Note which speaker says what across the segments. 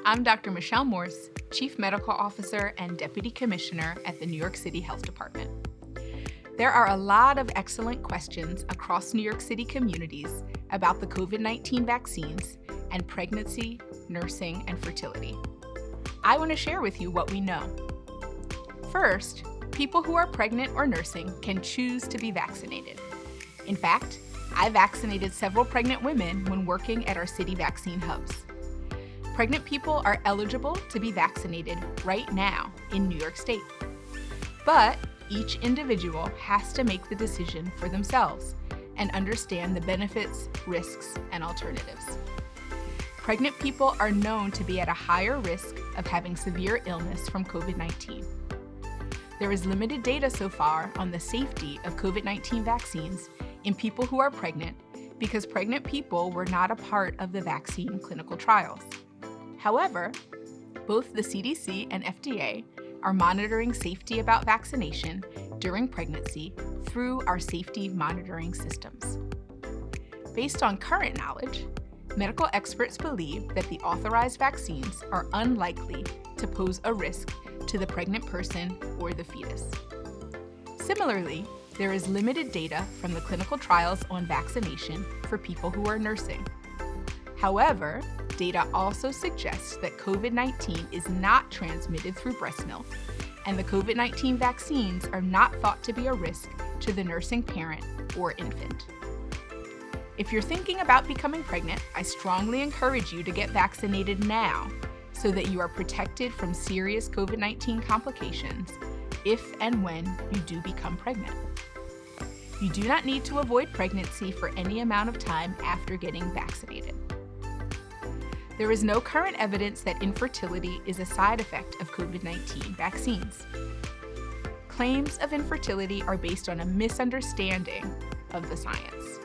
Speaker 1: I'm Dr. Michelle Morse, Chief Medical Officer and Deputy Commissioner at the New York City Health Department. There are a lot of excellent questions across New York City communities about the COVID-19 vaccines and pregnancy, nursing, and fertility. I want to share with you what we know. First, people who are pregnant or nursing can choose to be vaccinated. In fact, I vaccinated several pregnant women when working at our city vaccine hubs. Pregnant people are eligible to be vaccinated right now in New York State. But each individual has to make the decision for themselves and understand the benefits, risks, and alternatives. Pregnant people are known to be at a higher risk of having severe illness from COVID-19. There is limited data so far on the safety of COVID-19 vaccines in people who are pregnant because pregnant people were not a part of the vaccine clinical trials. However, both the CDC and FDA are monitoring safety about vaccination during pregnancy through our safety monitoring systems. Based on current knowledge, medical experts believe that the authorized vaccines are unlikely to pose a risk to the pregnant person or the fetus. Similarly, there is limited data from the clinical trials on vaccination for people who are nursing. However, data also suggests that COVID-19 is not transmitted through breast milk, and the COVID-19 vaccines are not thought to be a risk to the nursing parent or infant. If you're thinking about becoming pregnant, I strongly encourage you to get vaccinated now so that you are protected from serious COVID-19 complications if and when you do become pregnant. You do not need to avoid pregnancy for any amount of time after getting vaccinated. There is no current evidence that infertility is a side effect of COVID-19 vaccines. Claims of infertility are based on a misunderstanding of the science.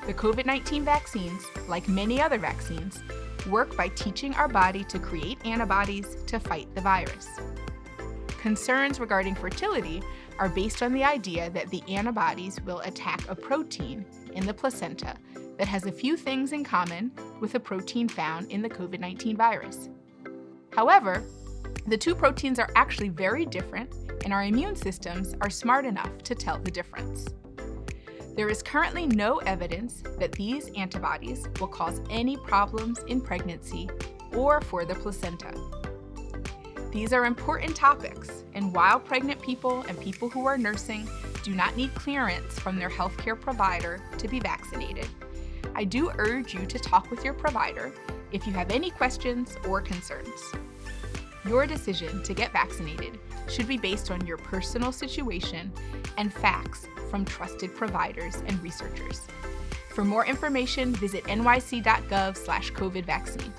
Speaker 1: The COVID-19 vaccines, like many other vaccines, work by teaching our body to create antibodies to fight the virus. Concerns regarding fertility are based on the idea that the antibodies will attack a protein in the placenta that has a few things in common with a protein found in the COVID-19 virus. However, the two proteins are actually very different, and our immune systems are smart enough to tell the difference. There is currently no evidence that these antibodies will cause any problems in pregnancy or for the placenta. These are important topics, and while pregnant people and people who are nursing do not need clearance from their healthcare provider to be vaccinated, I do urge you to talk with your provider if you have any questions or concerns. Your decision to get vaccinated should be based on your personal situation and facts from trusted providers and researchers. For more information, visit nyc.gov/COVID vaccine.